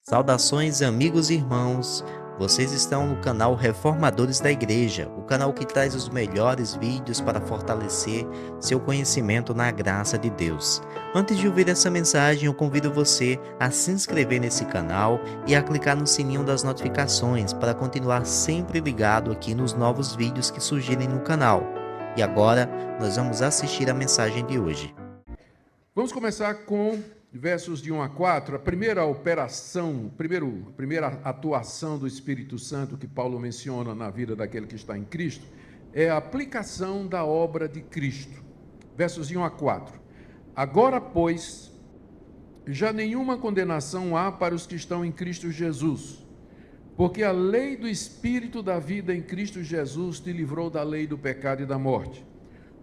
Saudações, amigos e irmãos. Vocês estão no canal Reformadores da Igreja, o canal que traz os melhores vídeos para fortalecer seu conhecimento na graça de Deus. Antes de ouvir essa mensagem, eu convido você a se inscrever nesse canal e a clicar no sininho das notificações para continuar sempre ligado aqui nos novos vídeos que surgirem no canal. E agora, nós vamos assistir a mensagem de hoje. Vamos começar com versos de 1 a 4. A primeira operação, a primeira atuação do Espírito Santo que Paulo menciona na vida daquele que está em Cristo é a aplicação da obra de Cristo. Versos de 1 a 4. Agora, pois, já nenhuma condenação há para os que estão em Cristo Jesus, porque a lei do Espírito da vida em Cristo Jesus te livrou da lei do pecado e da morte.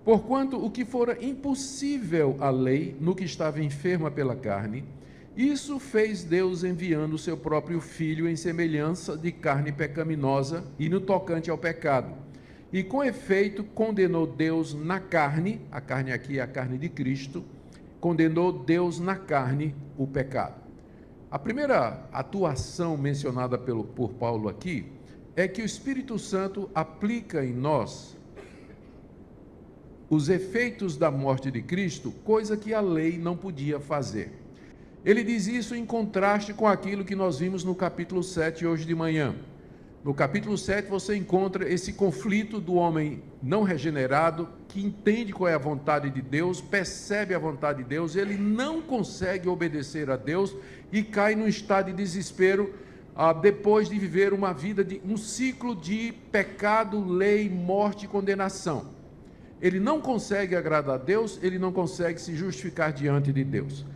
Porquanto o que fora impossível à lei, no que estava enferma pela carne, isso fez Deus enviando o seu próprio Filho em semelhança de carne pecaminosa e no tocante ao pecado. E com efeito condenou Deus na carne, a carne aqui é a carne de Cristo, condenou Deus na carne o pecado. A primeira atuação mencionada por Paulo aqui é que o Espírito Santo aplica em nós os efeitos da morte de Cristo, coisa que a lei não podia fazer. Ele diz isso em contraste com aquilo que nós vimos no capítulo 7 hoje de manhã. No capítulo 7 você encontra esse conflito do homem não regenerado, que entende qual é a vontade de Deus, percebe a vontade de Deus, ele não consegue obedecer a Deus e cai num estado de desespero depois de viver uma vida de um ciclo de pecado, lei, morte e condenação. Ele não consegue agradar a Deus, ele não consegue se justificar diante de Deus.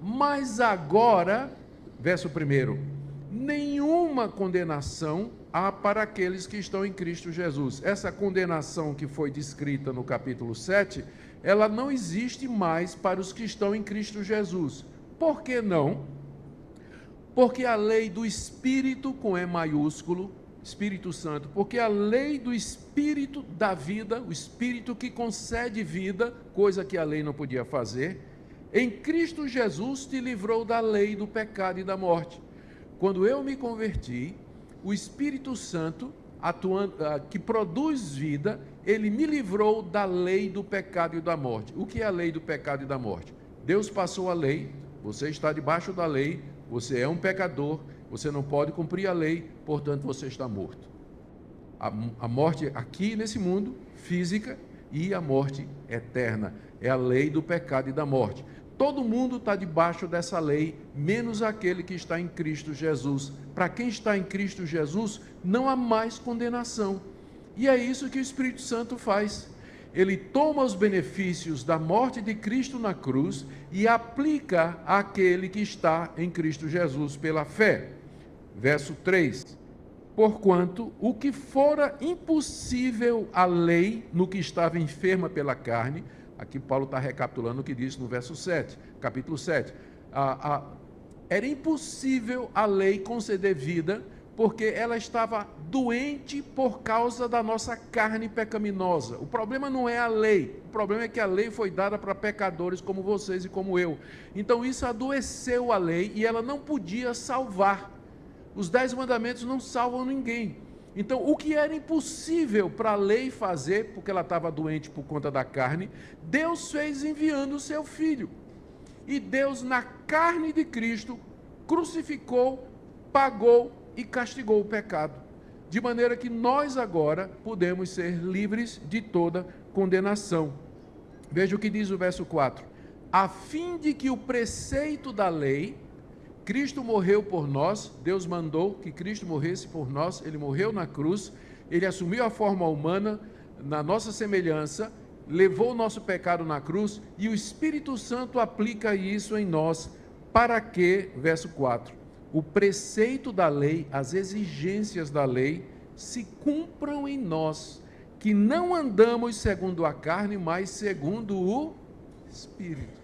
Mas agora, verso 1, nenhuma condenação há para aqueles que estão em Cristo Jesus. Essa condenação que foi descrita no capítulo 7, ela não existe mais para os que estão em Cristo Jesus. Por que não? Porque a lei do Espírito, com E maiúsculo, Espírito Santo, porque a lei do Espírito da vida, o Espírito que concede vida, coisa que a lei não podia fazer, em Cristo Jesus te livrou da lei do pecado e da morte. Quando eu me converti, o Espírito Santo, que produz vida, ele me livrou da lei do pecado e da morte. O que é a lei do pecado e da morte? Deus passou a lei, você está debaixo da lei, você é um pecador, você não pode cumprir a lei, portanto você está morto. A morte aqui nesse mundo, física, e a morte eterna. É a lei do pecado e da morte. Todo mundo está debaixo dessa lei, menos aquele que está em Cristo Jesus. Para quem está em Cristo Jesus, não há mais condenação. E é isso que o Espírito Santo faz. Ele toma os benefícios da morte de Cristo na cruz e aplica àquele que está em Cristo Jesus pela fé. Verso 3, porquanto o que fora impossível à lei no que estava enferma pela carne, aqui Paulo está recapitulando o que disse no verso 7, capítulo 7, era impossível à lei conceder vida, porque ela estava doente por causa da nossa carne pecaminosa. O problema não é a lei, o problema é que a lei foi dada para pecadores como vocês e como eu. Então isso adoeceu a lei e ela não podia salvar. Os 10 mandamentos não salvam ninguém. Então, o que era impossível para a lei fazer, porque ela estava doente por conta da carne, Deus fez enviando o seu Filho. E Deus, na carne de Cristo, crucificou, pagou e castigou o pecado. De maneira que nós agora podemos ser livres de toda condenação. Veja o que diz o verso 4. A fim de que o preceito da lei, Cristo morreu por nós, Deus mandou que Cristo morresse por nós, ele morreu na cruz, ele assumiu a forma humana, na nossa semelhança, levou o nosso pecado na cruz, e o Espírito Santo aplica isso em nós, para que, verso 4, o preceito da lei, as exigências da lei, se cumpram em nós, que não andamos segundo a carne, mas segundo o Espírito.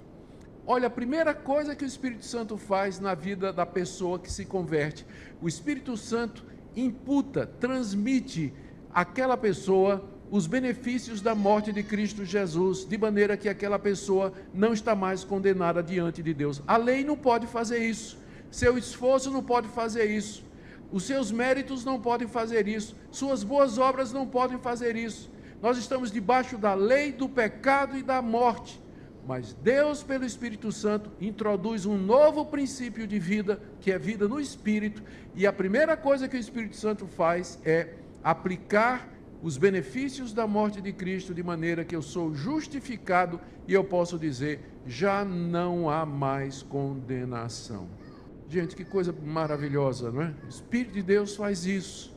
Olha, a primeira coisa que o Espírito Santo faz na vida da pessoa que se converte, o Espírito Santo imputa, transmite àquela pessoa os benefícios da morte de Cristo Jesus, de maneira que aquela pessoa não está mais condenada diante de Deus. A lei não pode fazer isso. Seu esforço não pode fazer isso. Os seus méritos não podem fazer isso. Suas boas obras não podem fazer isso. Nós estamos debaixo da lei do pecado e da morte. Mas Deus, pelo Espírito Santo, introduz um novo princípio de vida, que é vida no Espírito. E a primeira coisa que o Espírito Santo faz é aplicar os benefícios da morte de Cristo, de maneira que eu sou justificado e eu posso dizer, já não há mais condenação. Gente, que coisa maravilhosa, não é? O Espírito de Deus faz isso.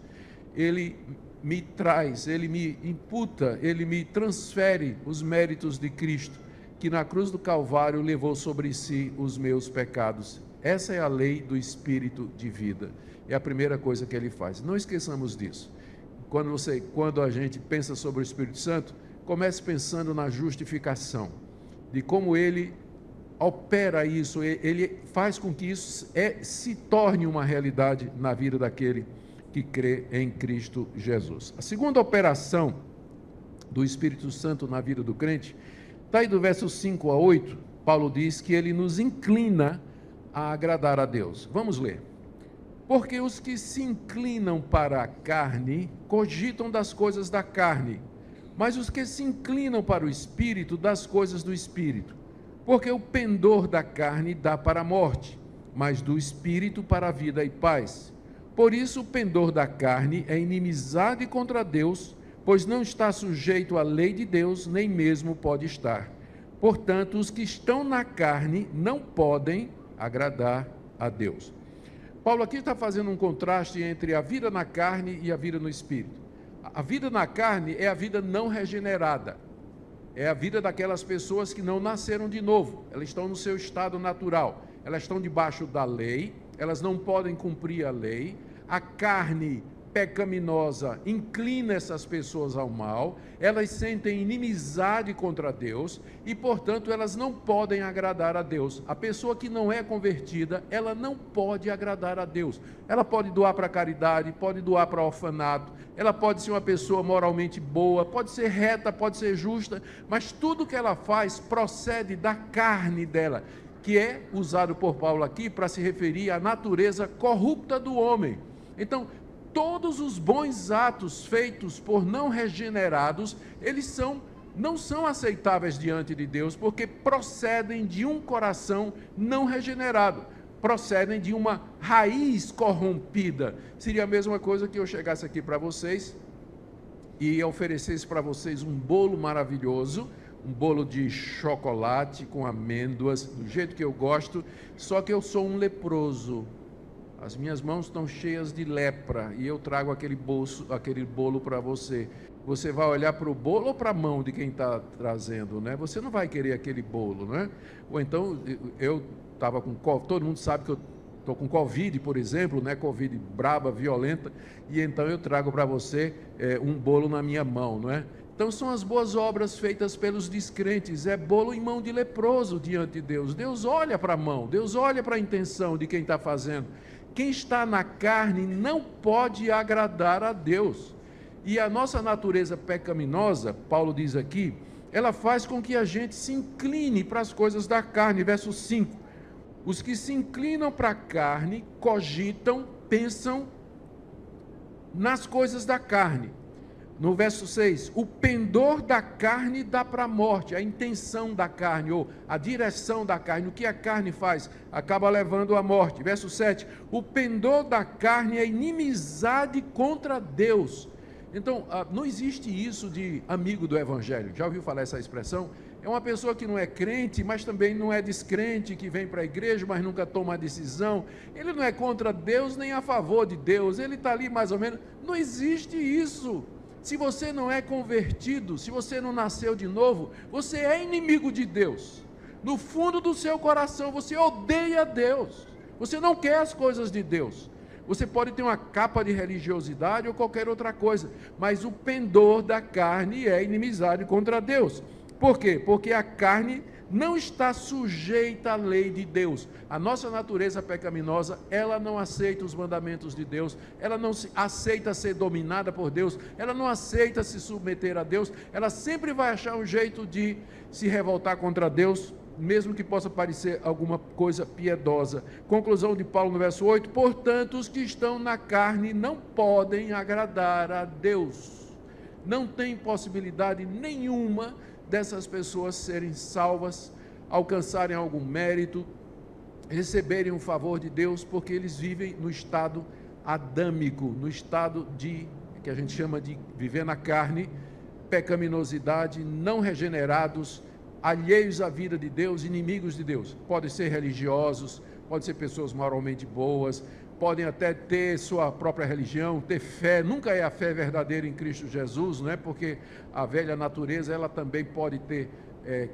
Ele me traz, ele me imputa, ele me transfere os méritos de Cristo, que na cruz do Calvário levou sobre si os meus pecados. Essa é a lei do Espírito de vida. É a primeira coisa que ele faz. Não esqueçamos disso. Quando a gente pensa sobre o Espírito Santo, comece pensando na justificação, de como ele opera isso, ele faz com que isso se torne uma realidade na vida daquele que crê em Cristo Jesus. A segunda operação do Espírito Santo na vida do crente, está aí do verso 5 a 8, Paulo diz que ele nos inclina a agradar a Deus. Vamos ler. Porque os que se inclinam para a carne, cogitam das coisas da carne, mas os que se inclinam para o Espírito, das coisas do Espírito. Porque o pendor da carne dá para a morte, mas do Espírito para a vida e paz. Por isso o pendor da carne é inimizade contra Deus, pois não está sujeito à lei de Deus, nem mesmo pode estar. Portanto, os que estão na carne não podem agradar a Deus. Paulo aqui está fazendo um contraste entre a vida na carne e a vida no Espírito. A vida na carne é a vida não regenerada. É a vida daquelas pessoas que não nasceram de novo. Elas estão no seu estado natural. Elas estão debaixo da lei. Elas não podem cumprir a lei. A carne pecaminosa inclina essas pessoas ao mal, elas sentem inimizade contra Deus e, portanto, elas não podem agradar a Deus. A pessoa que não é convertida, ela não pode agradar a Deus. Ela pode doar para a caridade, pode doar para o orfanato, ela pode ser uma pessoa moralmente boa, pode ser reta, pode ser justa, mas tudo que ela faz procede da carne dela, que é usado por Paulo aqui para se referir à natureza corrupta do homem. Então, todos os bons atos feitos por não regenerados, eles não são aceitáveis diante de Deus, porque procedem de um coração não regenerado, procedem de uma raiz corrompida. Seria a mesma coisa que eu chegasse aqui para vocês e oferecesse para vocês um bolo maravilhoso, um bolo de chocolate com amêndoas, do jeito que eu gosto, só que eu sou um leproso. As minhas mãos estão cheias de lepra e eu trago aquele bolo para você. Você vai olhar para o bolo ou para a mão de quem está trazendo, né? Você não vai querer aquele bolo, né? Ou então, eu estava com... Todo mundo sabe que eu estou com Covid, por exemplo, né? Covid braba, violenta, e então eu trago para você um bolo na minha mão, não é? Então são as boas obras feitas pelos descrentes, é bolo em mão de leproso diante de Deus. Deus olha para a mão, Deus olha para a intenção de quem está fazendo. Quem está na carne não pode agradar a Deus. E a nossa natureza pecaminosa, Paulo diz aqui, ela faz com que a gente se incline para as coisas da carne. Verso 5. Os que se inclinam para a carne, cogitam, pensam nas coisas da carne. No verso 6, o pendor da carne dá para a morte, a intenção da carne, ou a direção da carne, o que a carne faz, acaba levando à morte. Verso 7, o pendor da carne é inimizade contra Deus. Então, não existe isso de amigo do Evangelho. Já ouviu falar essa expressão? É uma pessoa que não é crente, mas também não é descrente, que vem para a igreja, mas nunca toma a decisão. Ele não é contra Deus, nem a favor de Deus. Ele está ali mais ou menos. Não existe isso. Se você não é convertido, se você não nasceu de novo, você é inimigo de Deus. No fundo do seu coração, você odeia Deus. Você não quer as coisas de Deus. Você pode ter uma capa de religiosidade ou qualquer outra coisa, mas o pendor da carne é inimizade contra Deus. Por quê? Porque a carne não está sujeita à lei de Deus. A nossa natureza pecaminosa, ela não aceita os mandamentos de Deus, ela não aceita ser dominada por Deus, ela não aceita se submeter a Deus, ela sempre vai achar um jeito de se revoltar contra Deus mesmo que possa parecer alguma coisa piedosa. Conclusão de Paulo no verso 8: portanto, os que estão na carne não podem agradar a Deus. Não tem possibilidade nenhuma dessas pessoas serem salvas, alcançarem algum mérito, receberem um favor de Deus, porque eles vivem no estado adâmico, no estado que a gente chama de viver na carne, pecaminosidade, não regenerados, alheios à vida de Deus, inimigos de Deus. Podem ser religiosos, podem ser pessoas moralmente boas, podem até ter sua própria religião, ter fé. Nunca é a fé verdadeira em Cristo Jesus, não é? Porque a velha natureza, ela também pode ter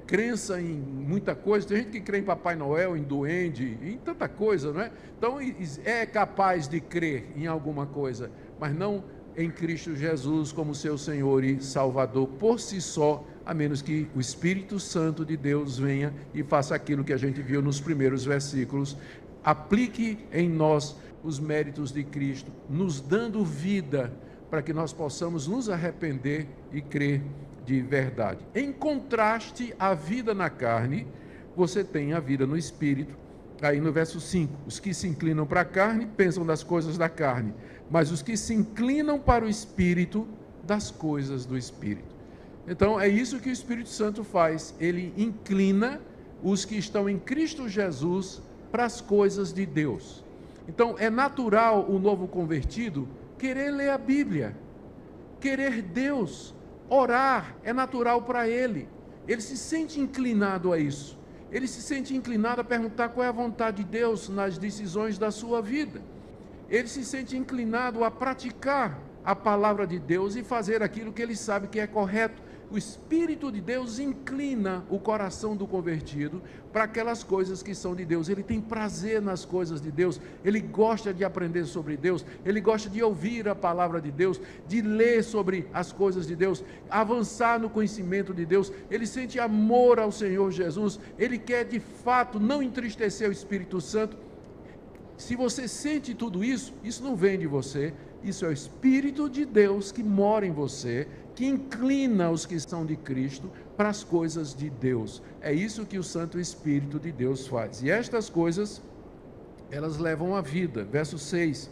crença em muita coisa. Tem gente que crê em Papai Noel, em duende, em tanta coisa, não é? Então é capaz de crer em alguma coisa, mas não em Cristo Jesus como seu Senhor e Salvador por si só, a menos que o Espírito Santo de Deus venha e faça aquilo que a gente viu nos primeiros versículos, aplique em nós os méritos de Cristo, nos dando vida para que nós possamos nos arrepender e crer de verdade. Em contraste à vida na carne, você tem a vida no Espírito. Aí no verso 5, os que se inclinam para a carne pensam das coisas da carne, mas os que se inclinam para o Espírito, das coisas do Espírito. Então é isso que o Espírito Santo faz, ele inclina os que estão em Cristo Jesus para as coisas de Deus. Então é natural o novo convertido querer ler a Bíblia, querer Deus, orar, é natural para ele se sente inclinado a isso. Ele se sente inclinado a perguntar qual é a vontade de Deus nas decisões da sua vida. Ele se sente inclinado a praticar a palavra de Deus e fazer aquilo que ele sabe que é correto. O Espírito de Deus inclina o coração do convertido para aquelas coisas que são de Deus. Ele tem prazer nas coisas de Deus, ele gosta de aprender sobre Deus, ele gosta de ouvir a palavra de Deus, de ler sobre as coisas de Deus, avançar no conhecimento de Deus. Ele sente amor ao Senhor Jesus, ele quer de fato não entristecer o Espírito Santo. Se você sente tudo isso, isso não vem de você, isso é o Espírito de Deus que mora em você, que inclina os que são de Cristo para as coisas de Deus. É isso que o Santo Espírito de Deus faz. E estas coisas, elas levam à vida. Verso 6,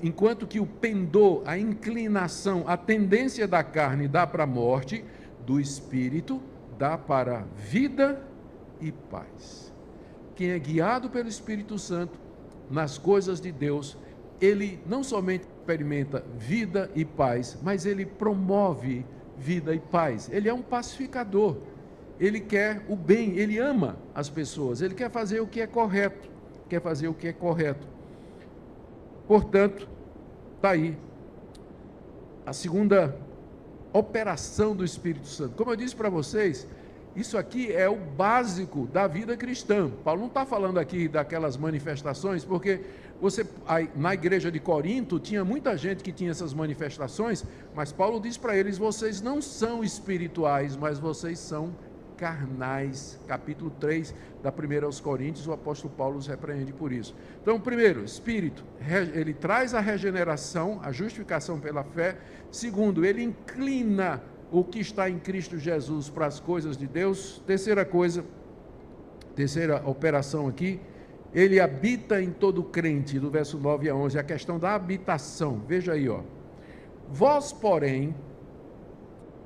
enquanto que o pendor, a inclinação, a tendência da carne dá para a morte, do Espírito dá para a vida e paz. Quem é guiado pelo Espírito Santo nas coisas de Deus, ele não somente experimenta vida e paz, mas ele promove vida e paz. Ele é um pacificador, ele quer o bem, ele ama as pessoas, ele quer fazer o que é correto, Portanto, está aí a segunda operação do Espírito Santo. Como eu disse para vocês, isso aqui é o básico da vida cristã. Paulo não está falando aqui daquelas manifestações, porque na igreja de Corinto tinha muita gente que tinha essas manifestações, mas Paulo diz para eles: vocês não são espirituais, mas vocês são carnais. Capítulo 3 da 1 aos Coríntios, o apóstolo Paulo os repreende por isso. Então, primeiro, Espírito, ele traz a regeneração, a justificação pela fé. Segundo, ele inclina o que está em Cristo Jesus para as coisas de Deus. Terceira operação aqui, ele habita em todo crente, do verso 9 a 11, a questão da habitação. Veja aí, ó. Vós, porém,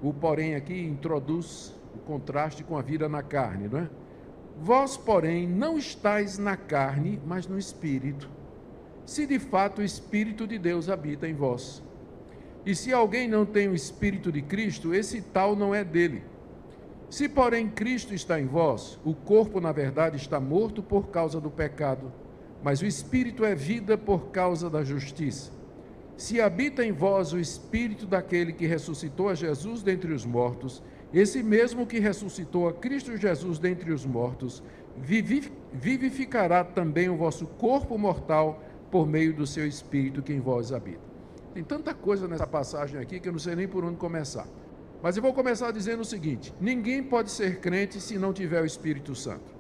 o porém aqui introduz o contraste com a vida na carne, não é? Vós, porém, não estáis na carne, mas no Espírito, se de fato o Espírito de Deus habita em vós. E se alguém não tem o Espírito de Cristo, esse tal não é dele. Se, porém, Cristo está em vós, o corpo, na verdade, está morto por causa do pecado, mas o Espírito é vida por causa da justiça. Se habita em vós o Espírito daquele que ressuscitou a Jesus dentre os mortos, esse mesmo que ressuscitou a Cristo Jesus dentre os mortos, vivificará também o vosso corpo mortal por meio do seu Espírito que em vós habita. Tem tanta coisa nessa passagem aqui que eu não sei nem por onde começar. Mas eu vou começar dizendo o seguinte: ninguém pode ser crente se não tiver o Espírito Santo.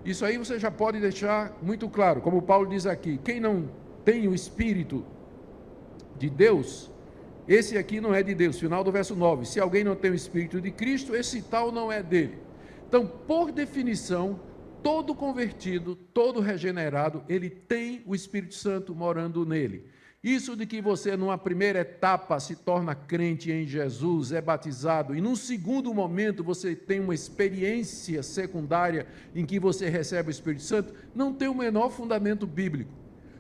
Isso aí você já pode deixar muito claro, como Paulo diz aqui: quem não tem o Espírito de Deus, esse aqui não é de Deus. Final do verso 9: se alguém não tem o Espírito de Cristo, esse tal não é dele. Então, por definição, todo convertido, todo regenerado, ele tem o Espírito Santo morando nele. Isso de que você, numa primeira etapa, se torna crente em Jesus, é batizado, e num segundo momento você tem uma experiência secundária em que você recebe o Espírito Santo, não tem o menor fundamento bíblico.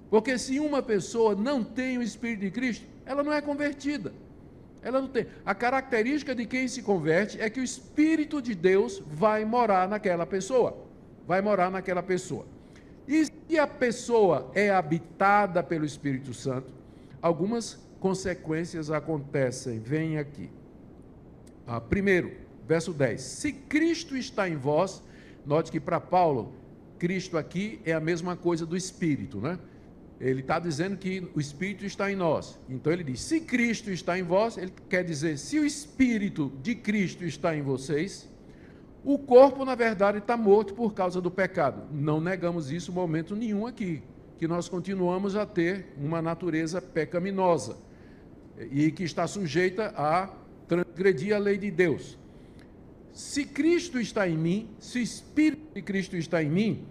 Porque se uma pessoa não tem o Espírito de Cristo, ela não é convertida. Ela não tem. A característica de quem se converte é que o Espírito de Deus vai morar naquela pessoa. Vai morar naquela pessoa. E se a pessoa é habitada pelo Espírito Santo, algumas consequências acontecem. Vem aqui. Primeiro, verso 10. Se Cristo está em vós, note que para Paulo, Cristo aqui é a mesma coisa do Espírito, né? Ele está dizendo que o Espírito está em nós. Então ele diz, se Cristo está em vós, ele quer dizer, se o Espírito de Cristo está em vocês, o corpo, na verdade, está morto por causa do pecado. Não negamos isso em momento nenhum aqui, que nós continuamos a ter uma natureza pecaminosa e que está sujeita a transgredir a lei de Deus. Se Cristo está em mim, se o Espírito de Cristo está em mim,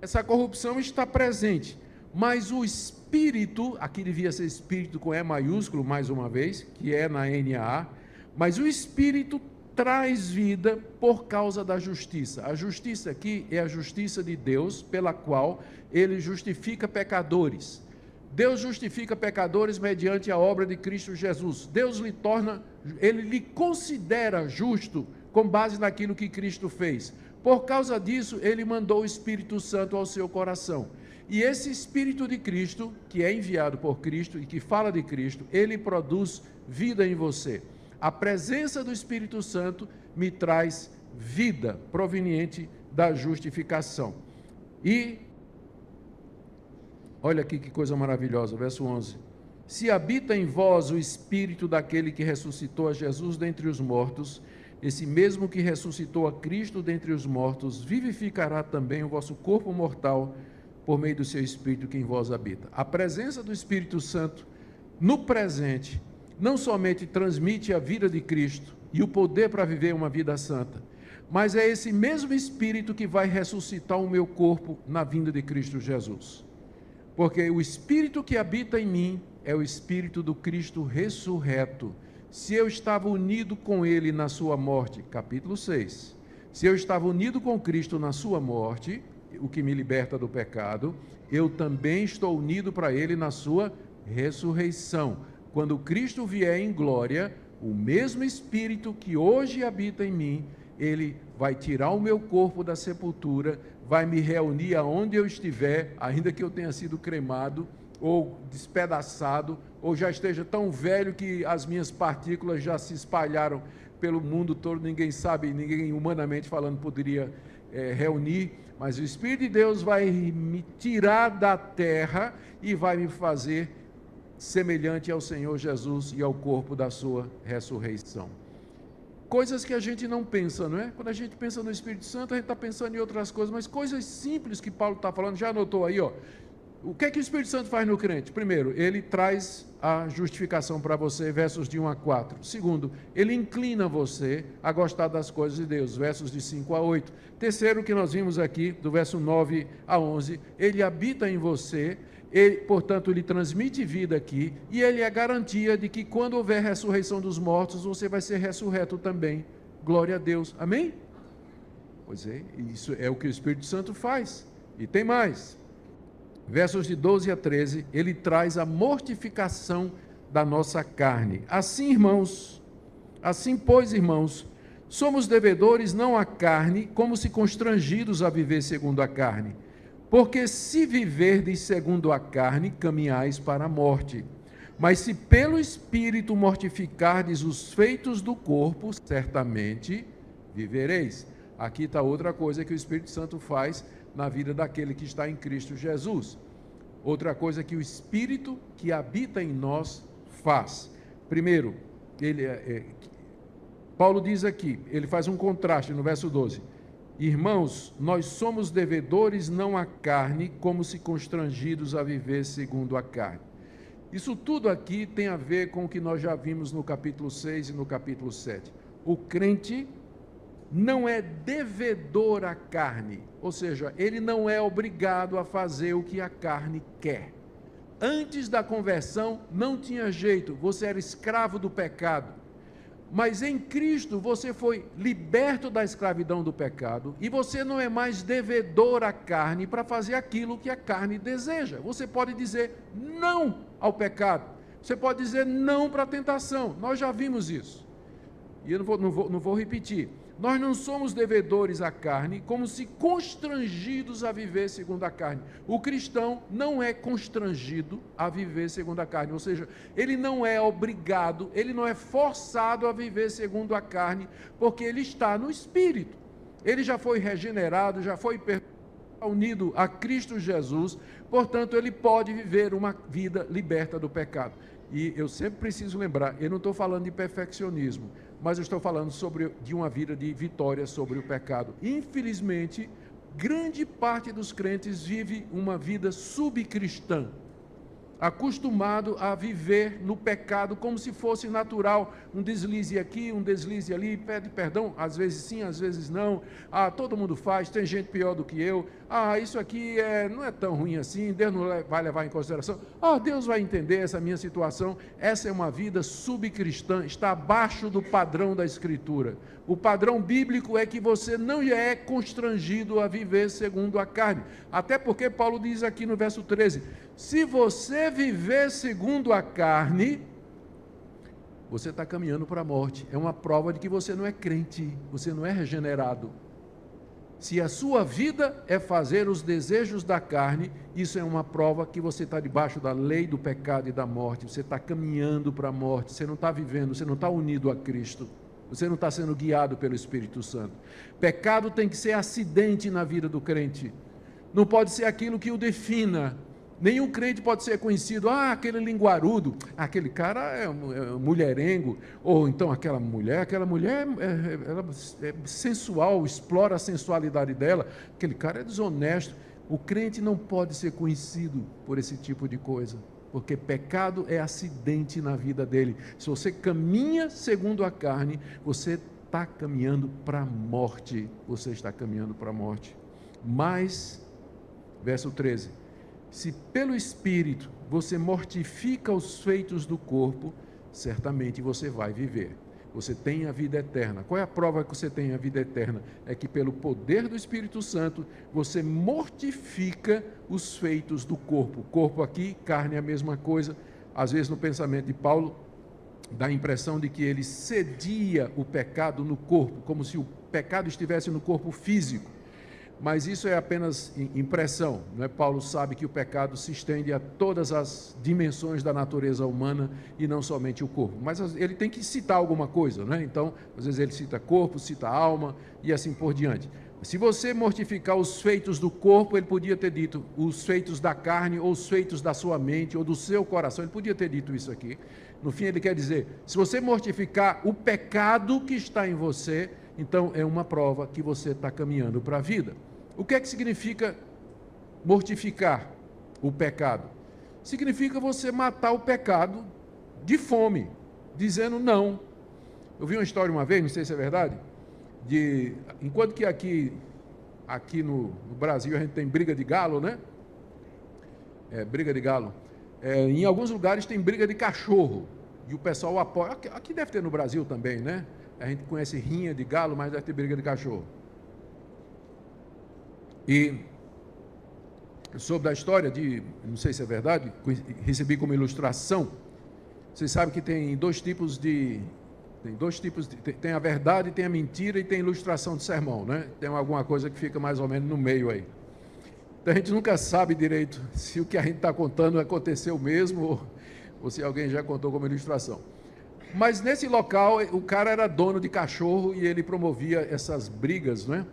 essa corrupção está presente. Mas o Espírito, aqui devia ser Espírito com E maiúsculo, mais uma vez, que é na NAA, mas o Espírito traz vida por causa da justiça. A justiça aqui é a justiça de Deus, pela qual ele justifica pecadores. Deus justifica pecadores mediante a obra de Cristo Jesus. Deus ele lhe considera justo com base naquilo que Cristo fez. Por causa disso, ele mandou o Espírito Santo ao seu coração. E esse Espírito de Cristo, que é enviado por Cristo e que fala de Cristo, ele produz vida em você. A presença do Espírito Santo me traz vida proveniente da justificação. E, olha aqui que coisa maravilhosa, verso 11. Se habita em vós o Espírito daquele que ressuscitou a Jesus dentre os mortos, esse mesmo que ressuscitou a Cristo dentre os mortos, vivificará também o vosso corpo mortal, por meio do seu Espírito que em vós habita. A presença do Espírito Santo, no presente, não somente transmite a vida de Cristo e o poder para viver uma vida santa, mas é esse mesmo Espírito que vai ressuscitar o meu corpo na vinda de Cristo Jesus. Porque o Espírito que habita em mim é o Espírito do Cristo ressurreto. Se eu estava unido com Ele na sua morte, capítulo 6, se eu estava unido com Cristo na sua morte, o que me liberta do pecado, eu também estou unido para Ele na sua ressurreição. Quando Cristo vier em glória, o mesmo Espírito que hoje habita em mim, Ele vai tirar o meu corpo da sepultura, vai me reunir aonde eu estiver, ainda que eu tenha sido cremado, ou despedaçado, ou já esteja tão velho que as minhas partículas já se espalharam pelo mundo todo, ninguém sabe, ninguém humanamente falando poderia reunir, mas o Espírito de Deus vai me tirar da terra e vai me fazer semelhante ao Senhor Jesus e ao corpo da sua ressurreição. Coisas que a gente não pensa, não é? Quando a gente pensa no Espírito Santo, a gente está pensando em outras coisas, mas coisas simples que Paulo está falando, já anotou aí, ó. O que é que o Espírito Santo faz no crente? Primeiro, ele traz a justificação para você, versos de 1 a 4. Segundo, ele inclina você a gostar das coisas de Deus, versos de 5 a 8. Terceiro, que nós vimos aqui, do verso 9 a 11, ele habita em você, portanto, ele transmite vida aqui, e ele é garantia de que quando houver ressurreição dos mortos, você vai ser ressurreto também. Glória a Deus. Amém? Pois é, isso é o que o Espírito Santo faz. E tem mais. Versos de 12 a 13, ele traz a mortificação da nossa carne. Assim, pois, irmãos, somos devedores não à carne, como se constrangidos a viver segundo a carne. Porque se viverdes segundo a carne, caminhais para a morte. Mas se pelo Espírito mortificardes os feitos do corpo, certamente vivereis. Aqui está outra coisa que o Espírito Santo faz na vida daquele que está em Cristo Jesus. Outra coisa que o Espírito que habita em nós faz. Primeiro, Paulo diz aqui, ele faz um contraste no verso 12. Irmãos, nós somos devedores não à carne, como se constrangidos a viver segundo a carne. Isso tudo aqui tem a ver com o que nós já vimos no capítulo 6 e no capítulo 7. O crente não é devedor à carne, ou seja, ele não é obrigado a fazer o que a carne quer. Antes da conversão não tinha jeito, você era escravo do pecado. Mas em Cristo você foi liberto da escravidão do pecado e você não é mais devedor à carne para fazer aquilo que a carne deseja. Você pode dizer não ao pecado, você pode dizer não para a tentação. Nós já vimos isso. E eu não vou repetir. Nós não somos devedores à carne, como se constrangidos a viver segundo a carne. O cristão não é constrangido a viver segundo a carne, ou seja, ele não é obrigado, ele não é forçado a viver segundo a carne, porque ele está no Espírito. Ele já foi regenerado, já foi unido a Cristo Jesus, portanto, ele pode viver uma vida liberta do pecado. E eu sempre preciso lembrar, eu não estou falando de perfeccionismo, mas eu estou falando de uma vida de vitória sobre o pecado. Infelizmente, grande parte dos crentes vive uma vida subcristã, acostumado a viver no pecado como se fosse natural, um deslize aqui, um deslize ali, pede perdão, às vezes sim, às vezes não, todo mundo faz, tem gente pior do que eu, isso aqui não é tão ruim assim, Deus não vai levar em consideração, Deus vai entender essa minha situação. Essa é uma vida subcristã, está abaixo do padrão da Escritura. O padrão bíblico é que você não é constrangido a viver segundo a carne, até porque Paulo diz aqui no verso 13, se você viver segundo a carne, você está caminhando para a morte. É uma prova de que você não é crente, você não é regenerado. Se a sua vida é fazer os desejos da carne, isso é uma prova que você está debaixo da lei do pecado e da morte. Você está caminhando para a morte, você não está vivendo, você não está unido a Cristo. Você não está sendo guiado pelo Espírito Santo. Pecado tem que ser acidente na vida do crente. Não pode ser aquilo que o defina. Nenhum crente pode ser conhecido, aquele linguarudo, aquele cara é mulherengo, ou então aquela mulher ela é sensual, explora a sensualidade dela, aquele cara é desonesto. O crente não pode ser conhecido por esse tipo de coisa, porque pecado é acidente na vida dele. Se você caminha segundo a carne, você está caminhando para a morte, você está caminhando para a morte. Mas, verso 13, se pelo Espírito você mortifica os feitos do corpo, certamente você vai viver. Você tem a vida eterna. Qual é a prova que você tem a vida eterna? É que pelo poder do Espírito Santo, você mortifica os feitos do corpo. Corpo aqui, carne é a mesma coisa. Às vezes no pensamento de Paulo, dá a impressão de que ele cedia o pecado no corpo, como se o pecado estivesse no corpo físico. Mas isso é apenas impressão, não é? Paulo sabe que o pecado se estende a todas as dimensões da natureza humana e não somente o corpo. Mas ele tem que citar alguma coisa, né? Então, às vezes ele cita corpo, cita alma e assim por diante. Se você mortificar os feitos do corpo, ele podia ter dito os feitos da carne, ou os feitos da sua mente, ou do seu coração, ele podia ter dito isso aqui. No fim ele quer dizer, se você mortificar o pecado que está em você, então é uma prova que você está caminhando para a vida. O que é que significa mortificar o pecado? Significa você matar o pecado de fome, dizendo não. Eu vi uma história uma vez, não sei se é verdade, enquanto que aqui no Brasil a gente tem briga de galo, né? Briga de galo. Em alguns lugares tem briga de cachorro, e o pessoal apoia. Aqui deve ter no Brasil também, né? A gente conhece rinha de galo, mas deve ter briga de cachorro. E eu soube da história não sei se é verdade, recebi como ilustração. Vocês sabem que tem dois tipos de, tem a verdade, tem a mentira e tem a ilustração de sermão, né? Tem alguma coisa que fica mais ou menos no meio aí. Então a gente nunca sabe direito se o que a gente está contando aconteceu mesmo ou se alguém já contou como ilustração. Mas nesse local, o cara era dono de cachorro e ele promovia essas brigas, né?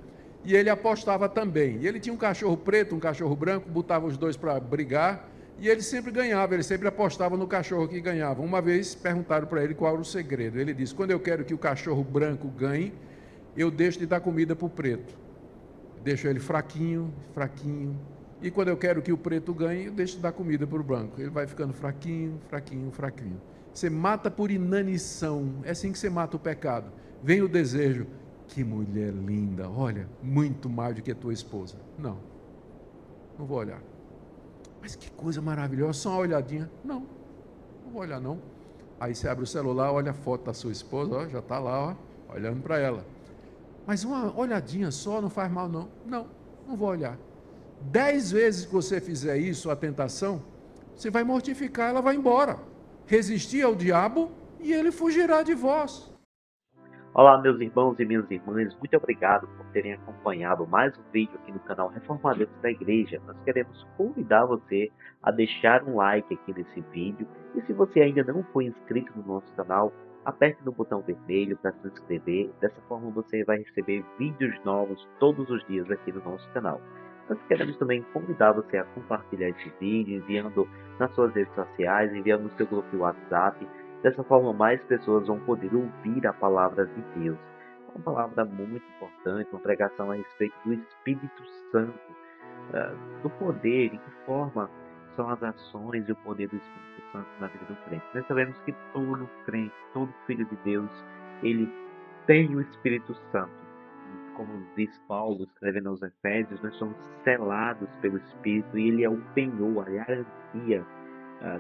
E ele apostava também. E ele tinha um cachorro preto, um cachorro branco, botava os dois para brigar e ele sempre ganhava, ele sempre apostava no cachorro que ganhava. Uma vez perguntaram para ele qual era o segredo. Ele disse, quando eu quero que o cachorro branco ganhe, eu deixo de dar comida para o preto. Deixo ele fraquinho, fraquinho. E quando eu quero que o preto ganhe, eu deixo de dar comida para o branco. Ele vai ficando fraquinho, fraquinho, fraquinho. Você mata por inanição, é assim que você mata o pecado. Vem o desejo, que mulher linda, olha, muito mais do que a tua esposa. Não, não vou olhar. Mas que coisa maravilhosa, só uma olhadinha. Não, não vou olhar não. Aí você abre o celular, olha a foto da sua esposa, ó, já está lá, ó, olhando para ela. Mas uma olhadinha só não faz mal não. Não, não vou olhar. 10 vezes que você fizer isso, a tentação, você vai mortificar, ela vai embora. Resistir ao diabo e ele fugirá de vós. Olá, meus irmãos e minhas irmãs, muito obrigado por terem acompanhado mais um vídeo aqui no canal Reformadores da Igreja. Nós queremos convidar você a deixar um like aqui nesse vídeo e se você ainda não foi inscrito no nosso canal, aperte no botão vermelho para se inscrever. Dessa forma você vai receber vídeos novos todos os dias aqui no nosso canal. Nós queremos também convidar você a compartilhar esse vídeo, enviando nas suas redes sociais, enviando no seu grupo de WhatsApp. Dessa forma, mais pessoas vão poder ouvir a palavra de Deus. É uma palavra muito importante, uma pregação a respeito do Espírito Santo, do poder, de que forma são as ações e o poder do Espírito Santo na vida do crente. Nós sabemos que todo crente, todo filho de Deus, ele tem o Espírito Santo. Como diz Paulo, escrevendo aos Efésios, nós somos selados pelo Espírito e ele é o penhor, a garantia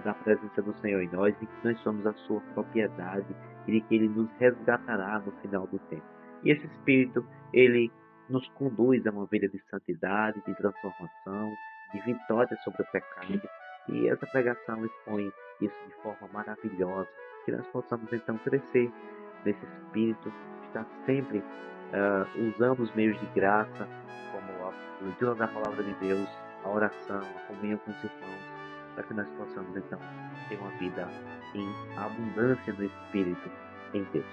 da presença do Senhor em nós e que nós somos a sua propriedade e de que ele nos resgatará no final do tempo. E esse Espírito, ele nos conduz a uma vida de santidade, de transformação, de vitória sobre o pecado. E essa pregação expõe isso de forma maravilhosa, que nós possamos então crescer nesse Espírito, estar sempre usando os meios de graça, como a leitura da palavra de Deus, a oração, a comunhão com os irmãos, para que nós possamos então ter uma vida em abundância no Espírito em Deus.